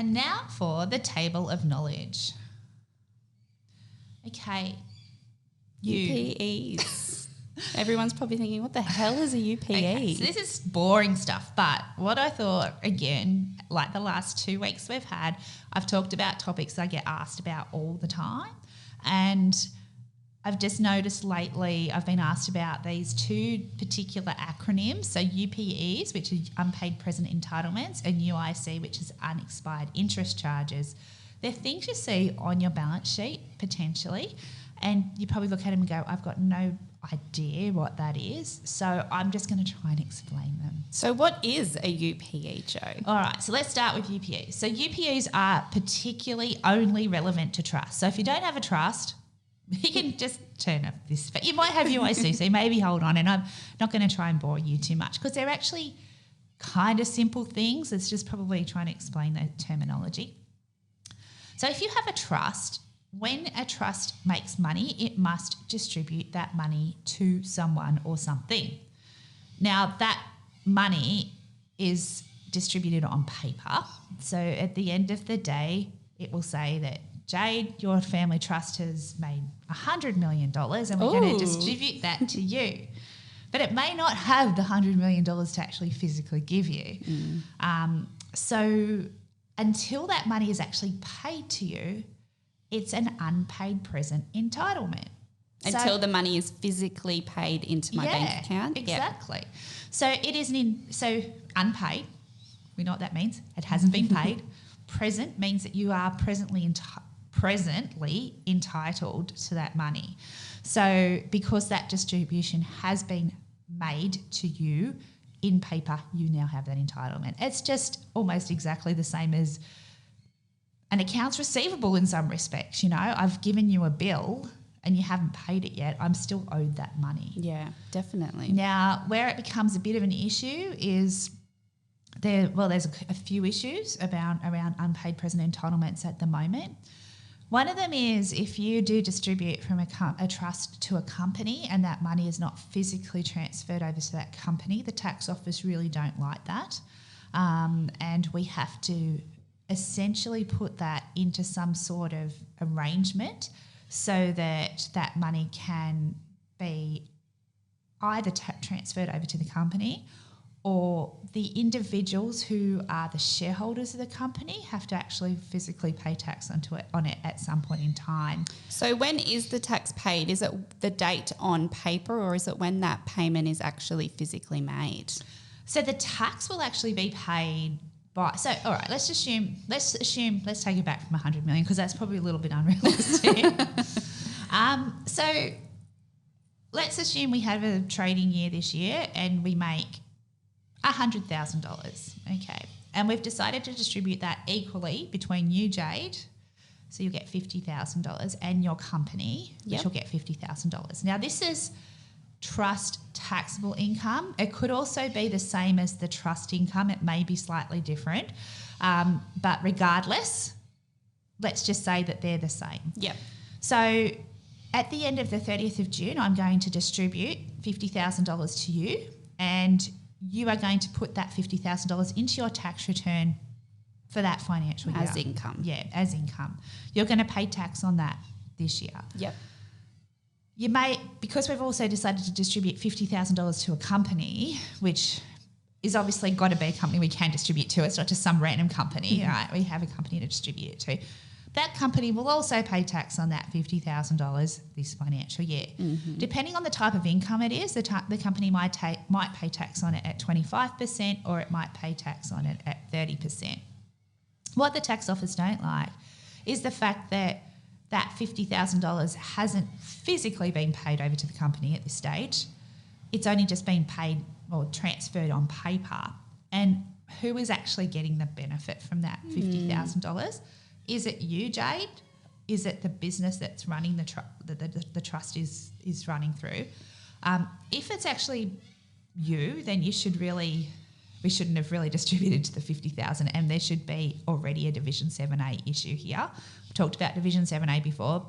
And now for the table of knowledge. Okay. UPEs. Everyone's probably thinking, what the hell is a UPE? Okay, so this is boring stuff, but what I thought, again, like the last 2 weeks we've had, I've talked about topics I get asked about all the time, and I've just noticed lately I've been asked about these 2 particular acronyms, so UPEs, which are unpaid present entitlements, and UIC, which is unexpired interest charges. They're things you see on your balance sheet potentially, and you probably look at them and go, I've got no idea what that is, so I'm just going to try and explain them. So what is a UPE, Jo? All right, so let's start with UPEs. So UPEs are particularly only relevant to trust. So if you don't have a trust, you can just turn off this. But you might have UIC, so maybe hold on, and I'm not going to try and bore you too much because they're actually kind of simple things. It's just probably trying to explain the terminology. So if you have a trust, when a trust makes money, it must distribute that money to someone or something. Now, that money is distributed on paper. So at the end of the day, it will say that, Jade, your family trust has made $100 million and we're going to distribute that to you. But it may not have the $100 million to actually physically give you. So until that money is actually paid to you, it's an unpaid present entitlement. Until the money is physically paid into my bank account? Exactly. Yep. So it is unpaid. We know what that means. It hasn't been paid. Present means that you are presently entitled to that money. So because that distribution has been made to you in paper, you now have that entitlement. It's just almost exactly the same as an accounts receivable in some respects. You know, I've given you a bill and you haven't paid it yet. I'm still owed that money. Yeah, definitely. Now, where it becomes a bit of an issue is there's a few issues around unpaid present entitlements at the moment. One of them is if you do distribute from a trust to a company and that money is not physically transferred over to that company, the tax office really don't like that. And we have to essentially put that into some sort of arrangement so that that money can be either transferred over to the company, or the individuals who are the shareholders of the company have to actually physically pay tax on it at some point in time. So when is the tax paid? Is it the date on paper, or is it when that payment is actually physically made? So the tax will actually be paid by, so all right, let's take it back from 100 million because that's probably a little bit unrealistic. So let's assume we have a trading year this year and we make $100,000, okay, and we've decided to distribute that equally between you, Jade, so you'll get $50,000, and your company, which will get $50,000. Now, this is trust taxable income. It could also be the same as the trust income. It may be slightly different, but regardless, let's just say that they're the same. Yep. So at the end of the 30th of June, I'm going to distribute $50,000 to you, and you are going to put that $50,000 into your tax return for that financial year. As income. Yeah, as income. You're going to pay tax on that this year. Yep. You may, because we've also decided to distribute $50,000 to a company, which is obviously got to be a company we can distribute to. It's not just some random company, right? We have a company to distribute it to. That company will also pay tax on that $50,000 this financial year. Mm-hmm. Depending on the type of income it is, the company might pay tax on it at 25%, or it might pay tax on it at 30%. What the tax office don't like is the fact that that $50,000 hasn't physically been paid over to the company at this stage. It's only just been paid or transferred on paper. And who is actually getting the benefit from that $50,000? Is it you, Jade? Is it the business that's running the trust is running through? If it's actually you, then we shouldn't have really distributed to the 50,000, and there should be already a Division 7A issue here. We talked about Division 7A before.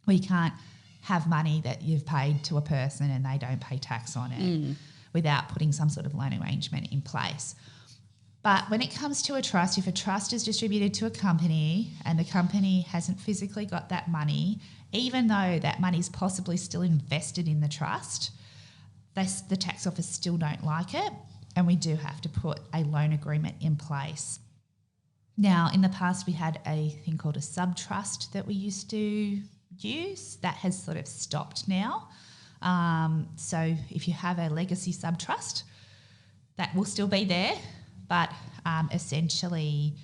We can't have money that you've paid to a person and they don't pay tax on it without putting some sort of loan arrangement in place. But when it comes to a trust, if a trust is distributed to a company and the company hasn't physically got that money, even though that money is possibly still invested in the trust, the tax office still don't like it, and we do have to put a loan agreement in place. Now, in the past, we had a thing called a sub-trust that we used to use. That has sort of stopped now. So if you have a legacy sub-trust, that will still be there, but essentially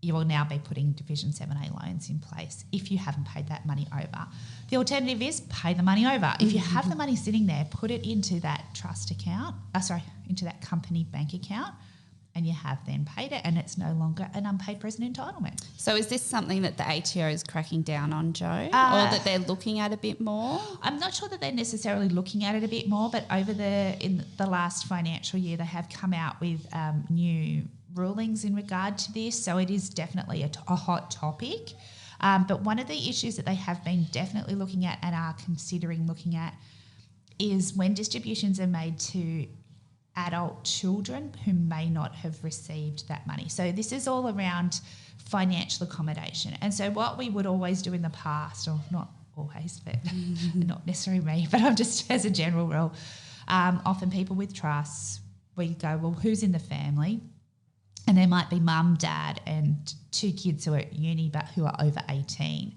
you will now be putting Division 7A loans in place if you haven't paid that money over. The alternative is pay the money over. If you have the money sitting there, put it into that trust account, into that company bank account, and you have then paid it, and it's no longer an unpaid present entitlement. So is this something that the ATO is cracking down on, Jo, or that they're looking at a bit more? I'm not sure that they're necessarily looking at it a bit more, but in the last financial year, they have come out with new rulings in regard to this, so it is definitely a hot topic. But one of the issues that they have been definitely looking at and are considering looking at is when distributions are made to adult children who may not have received that money. So this is all around financial accommodation. And so what we would always do in the past, or not always, but not necessarily me, but I'm just as a general rule, often people with trusts, we go, well, who's in the family? And there might be mum, dad and 2 kids who are at uni but who are over 18.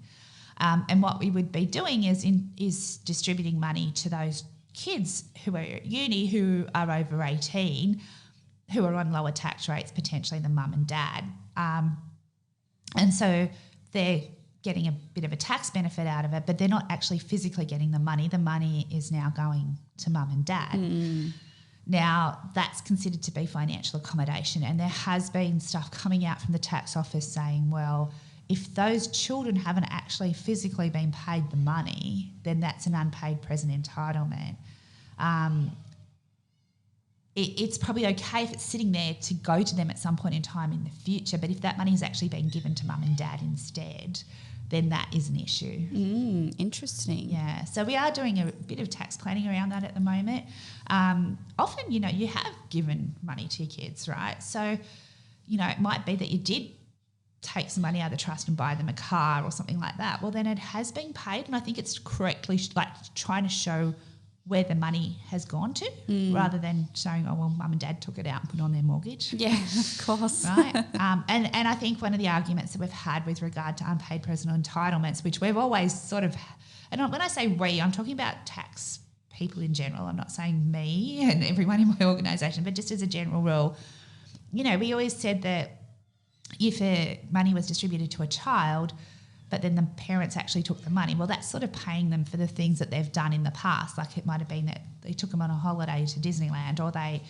And what we would be doing is distributing money to those kids who are at uni who are over 18, who are on lower tax rates potentially than mum and dad. And so they're getting a bit of a tax benefit out of it, but they're not actually physically getting the money. The money is now going to mum and dad. Now, that's considered to be financial accommodation, and there has been stuff coming out from the tax office saying, well, if those children haven't actually physically been paid the money, then that's an unpaid present entitlement. It's probably okay if it's sitting there to go to them at some point in time in the future, but if that money has actually been given to mum and dad instead, then that is an issue. Interesting. Yeah, so we are doing a bit of tax planning around that at the moment. Often, you have given money to your kids, right? So, it might be that you did take some money out of the trust and buy them a car or something like that. Well, then it has been paid, and I think it's correctly trying to show where the money has gone to rather than showing, oh, well, mum and dad took it out and put it on their mortgage. Yeah, of course. Right? And I think one of the arguments that we've had with regard to unpaid present entitlements, which we've always sort of, and when I say we, I'm talking about tax people in general. I'm not saying me and everyone in my organisation, but just as a general rule, we always said that if money was distributed to a child, but then the parents actually took the money, well, that's sort of paying them for the things that they've done in the past. Like it might have been that they took them on a holiday to Disneyland, or they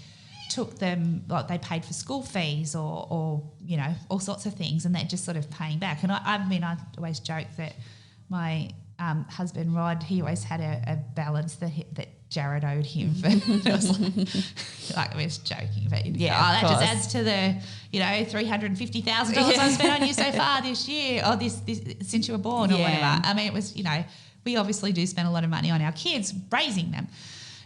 took them, like they paid for school fees or all sorts of things, and they're just sort of paying back. And I always joke that my husband, Rod, he always had a balance that Jared owed him. For, it was like I was joking, but that just adds to the $350,000 I've spent on you so far this year, or this since you were born, or whatever. I mean, it was we obviously do spend a lot of money on our kids raising them.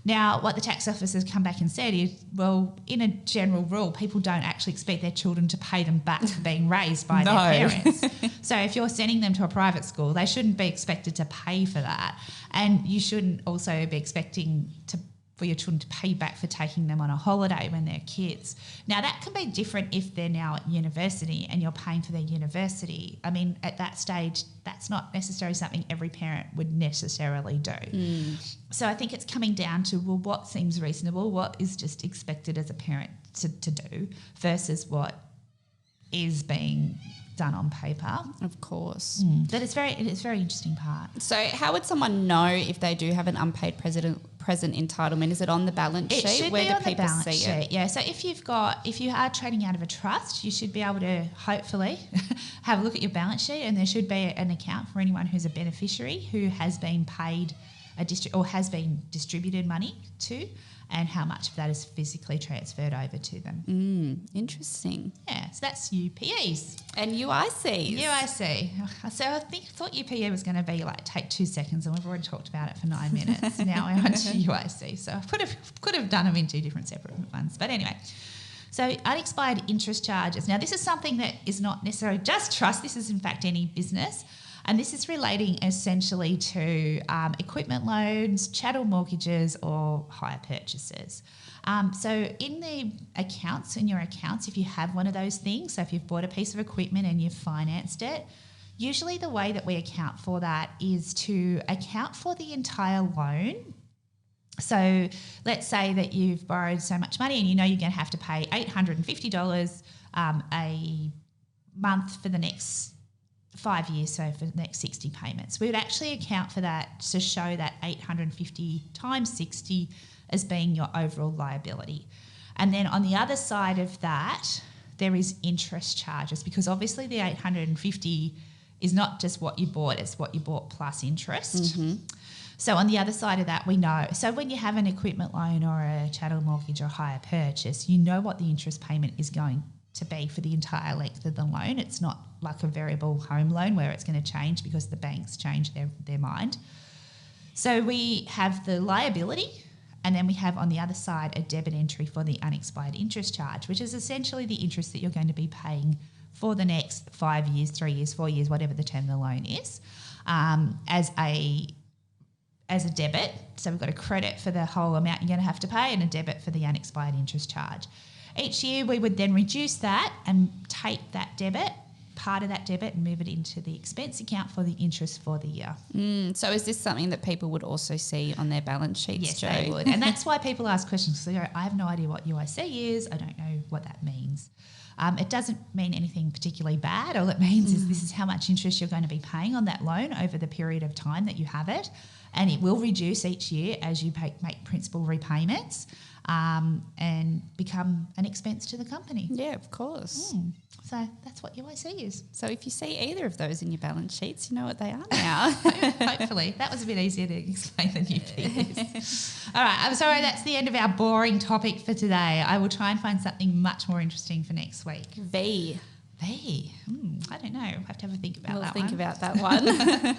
Now, what the tax office has come back and said is, well, in a general rule, people don't actually expect their children to pay them back for being raised by their parents. So if you're sending them to a private school, they shouldn't be expected to pay for that. And you shouldn't also be expecting for your children to pay back for taking them on a holiday when they're kids. Now, that can be different if they're now at university and you're paying for their university. I mean, at that stage, that's not necessarily something every parent would necessarily do. So I think it's coming down to, well, what seems reasonable, what is just expected as a parent to do versus what is being done on paper. Of course. But it's very interesting part. So how would someone know if they do have an unpaid present entitlement? Is it on the balance sheet? It should Where be do on the people balance see sheet. it? Yeah. So if you are trading out of a trust, you should be able to hopefully have a look at your balance sheet, and there should be an account for anyone who's a beneficiary who has been paid or has been distributed money to, and how much of that is physically transferred over to them. Interesting. Yeah, so that's UPEs. And UICs. UIC. So I thought UPE was going to be take 2 seconds, and we've already talked about it for 9 minutes. Now we're on to UIC. So I could have done them in 2 different separate ones. But anyway, So unexpired interest charges. Now, this is something that is not necessarily just trust. This is, in fact, any business. And this is relating essentially to equipment loans, chattel mortgages or hire purchases. So in the accounts, in your accounts, if you have one of those things, so if you've bought a piece of equipment and you've financed it, usually the way that we account for that is to account for the entire loan. So let's say that you've borrowed so much money and you know you're going to have to pay $850 a month for the next 5 years, so for the next 60 payments. We would actually account for that to show that 850 times 60 as being your overall liability. And then on the other side of that, there is interest charges, because obviously the 850 is not just what you bought, it's what you bought plus interest. Mm-hmm. So on the other side of that, we know. So when you have an equipment loan or a chattel mortgage or hire purchase, you know what the interest payment is going to be for the entire length of the loan. It's not like a variable home loan where it's going to change because the banks change their mind. So we have the liability, and then we have on the other side a debit entry for the unexpired interest charge, which is essentially the interest that you're going to be paying for the next 5 years, 3 years, 4 years, whatever the term of the loan is, as a debit. So we've got a credit for the whole amount you're going to have to pay and a debit for the unexpired interest charge. Each year we would then reduce that and take that debit, part of that debit, and move it into the expense account for the interest for the year. So is this something that people would also see on their balance sheets, Yes, Jo? they would. And that's why people ask questions. So they go, I have no idea what UIC is. I don't know what that means. It doesn't mean anything particularly bad. All it means is this is how much interest you're going to be paying on that loan over the period of time that you have it. And it will reduce each year as you make principal repayments and become an expense to the company. Yeah, of course. So that's what UIC is. So if you see either of those in your balance sheets, you know what they are now. Hopefully. That was a bit easier to explain than UPE is. All right, I'm sorry, that's the end of our boring topic for today. I will try and find something much more interesting for next week. V. I don't know. I'll have to have a think about that one. We'll think about that one.